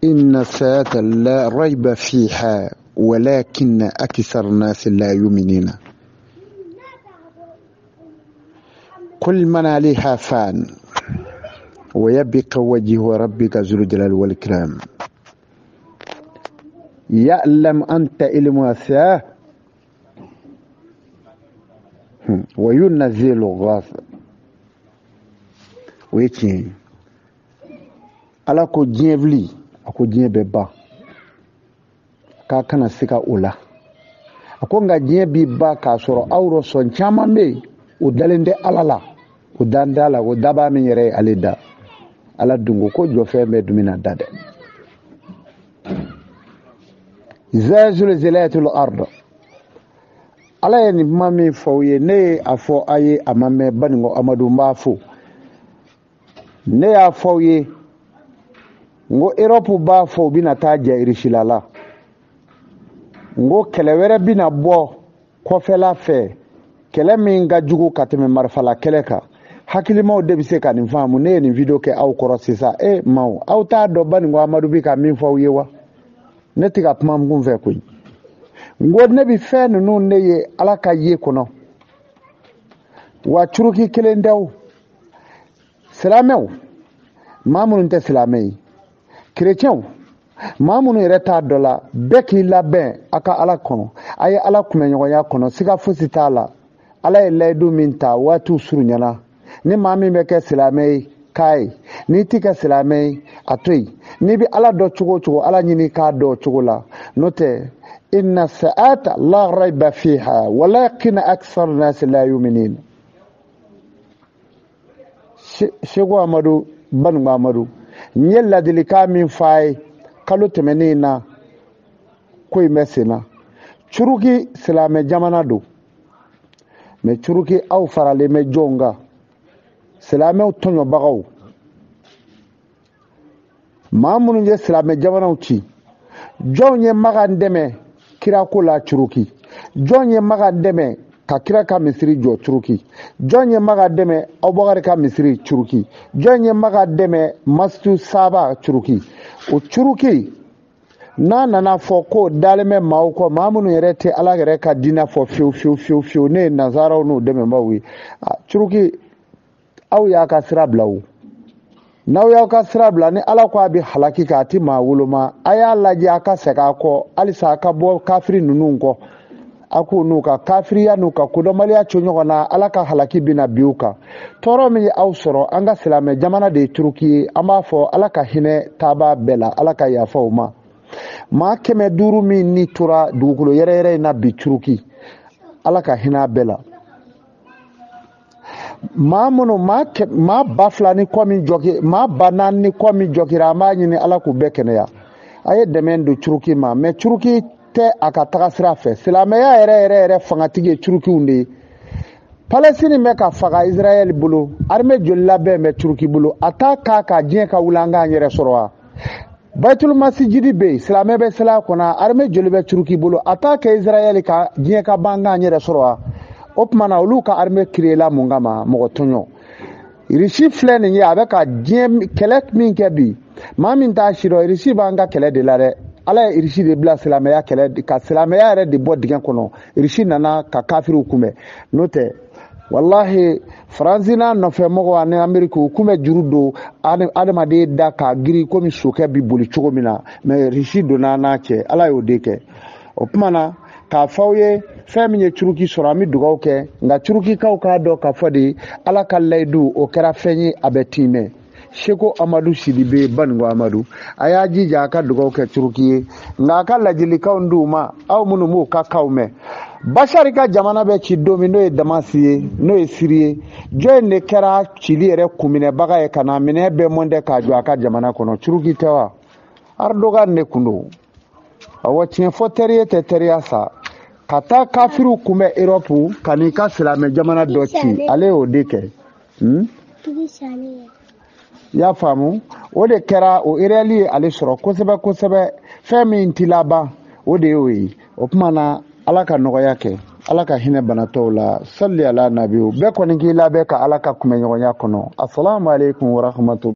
إن الساعة لا ريب فيها ولكن أكثر الناس لا يؤمنون. كل من عليها فان ويبقى وجه ربك ذو الجلال والإكرام. يعلم أنت علم الساعة وينزل الغاث ويتين ala ko diɲɛ wuli a ko diɲɛ bɛ ban k'a kana se ka o la a ko nka diɲɛ bi ban k'a sɔrɔ aw yɛrɛ sɔn caman bɛ yen o dalen tɛ ala la o dan tɛ ala o daba min yɛrɛ ye ale da ala dun ko jɔfɛn bɛ dumuni da dɛ. zilzilatul ard ala ye nin kuma min fɔ u ye ne ye a fɔ a ye a ma mɛn banikɔ amadu n b'a fɔ ne y'a fɔ u ye ngo Europe b'a fɔ u bɛna taa ja Irishila la ngo kɛlɛ wɛrɛ bɛna bɔ kɔfɛla fɛ kɛlɛ min ka jugu ka tɛmɛ marifala kɛlɛ kan hakilimaw de bɛ se ka nin faamu ne ye nin video kɛ aw kɔrɔ sisan maaw aw t'a dɔn banikɔ amadu bɛ ka min fɔ aw ye wa ne tɛ ka kuma mun fɛ koyi ngo ne bɛ fɛn ninnu ne ye ala ka ye kɔnɔ wa curuki kelen tɛ o silamɛw maa minnu tɛ silamɛ ye chrétien maa minnu yɛrɛ t'a dɔ la bɛɛ k'i labɛn a ka ala kɔnɔ a ye ala kunbɛɲɔgɔnya kɔnɔ siga fosi t'a la ala ye layidu min ta waatiw surunyana ni maa min bɛ kɛ silamɛ ye k'a ye n'i tɛ kɛ silamɛ ye a to yen n'i bɛ ala dɔn cogo o cogo ala ɲini k'a dɔn o cogo la n'o tɛ inna sa'ata la rayba fiha walakin aksar nas la yu'minin. Seko Amadu Banikɔ Amadu n ye ladilikan min f'a ye kalo tɛmɛnen na ko in bɛ sen na curuki silamɛ jamana don mɛ curuki aw faralen bɛ jɔnw kan silamɛw tɔɲɔbagaw maa minnu ye silamɛ jamanaw ci jɔnw ye makan dɛmɛ kirako la curuki jɔn ye makan dɛmɛ ka kira ka misiri jɔ curuki jɔn ye maga dɛmɛ Abubakar ka misiri curuki jɔn ye maga dɛmɛ Masjidu Saba curuki o curuki n'a nana fɔ ko dalen bɛ maaw kɔ maa minnu yɛrɛ tɛ ala yɛrɛ ka diinɛ fɔ fiyewu ne ye nazaraw n'o dɛmɛbaaw ye curuki aw y'a ka sira bila o n'aw y'aw ka sira bila ni ala ko a bɛ halaki kɛ a tɛ maa woloma a y'a lajɛ a ka segin a kɔ halisa a ka bɔ kafiri ninnu kɔ a ko n'u ka kafiriya n'u ka kodɔnbaliya co ɲɔgɔn na ala ka halaki bɛna bin u kan tɔɔrɔ min ye aw sɔrɔ an ka silamɛ jamana de ye turuki ye an b'a fɔ ala ka hinɛ taabaa bɛɛ la ala ka yafa u ma maa 500 min ni tora dugukolo yɛrɛ in na bi turuki ala ka hinɛ a bɛɛ la maa minnu maa 2000 ni kɔ min jɔki maa 4000 ni kɔ min jɔkira an b'a ɲini ala k'u bɛɛ kɛnɛya a ye dɛmɛ don turuki ma mɛ turuki tɛ a ka taga sira fɛ silamɛya yɛrɛ fangatigi ye turukiw de ye Palestine bɛ ka faga Israël bolo armée joli labɛn bɛ turuki bolo a t'a k'a ka diɲɛ ka wuli an k'an yɛrɛ sɔrɔ wa Baitul Masjidi bɛ yen silamɛ bɛ seli a kɔnɔ armée joli bɛ turuki bolo a t'a kɛ Israël ka diɲɛ ka ban an k'an yɛrɛ sɔrɔ wa o tuma na olu ka armée créé la mun kama mɔgɔ tɔɲɔ Russie filɛ nin ye a bɛ ka diɲɛ kɛlɛ min kɛ bi maa min t'a si dɔn Russie b'an ka kɛlɛ de la dɛ ala ye Russie de bila silamɛya kɛlɛ ka silamɛya yɛrɛ de bɔ dingɛ kɔnɔ Russie nana ka kafiriw kunbɛn n'o tɛ wallahi Faransi n'a nɔfɛmɔgɔw ani Ameriki u kunbɛ juru don adamaden da ka giri komi sokɛ bi boli cogo min na mɛ Russie donna n'a cɛ ala y'o de kɛ o tuma na k'a fɔ aw ye fɛn min ye turuki sɔrɔ an bɛ dugawu kɛ nka turukikaw k'a dɔn k'a fɔ de ala ka layidu o kɛra fɛn ye a bɛ tiimɛ Seko Amadu Sidibe Banikɔ Amadu a y'a jija a ka dugawu kɛ turuki ye nka a ka ladilikanw d'u ma aw minnu b'o ka kaw mɛn Bashari ka jamana bɛ ci don min n'o ye Damasi ye n'o ye Siri ye jɔn in de kɛra cili yɛrɛ kunminɛbaga ye ka na minɛ bɛɛ mɔndɛ k'a jɔ a ka jamana kɔnɔ turuki tɛ wa Erdogan de kun don awɔ tiɲɛ fɔ teriye tɛ teriya sa ka taa kafiriw kunbɛn Europe ka n'i ka silamɛ jamana dɔ ci ale y'o de kɛ y'a faamu o de kɛra o réel ye ale sɔrɔ kosɛbɛ kosɛbɛ fɛn min t'i laban o de y'o ye o tuma na ala ka nɔgɔya kɛ ala ka hinɛ banatɔw la salli ala nabiw bɛɛ kɔni k'i labɛn ka ala ka kunbɛɲɔgɔnya kɔnɔ assalamu alaikum wa rahmatullahi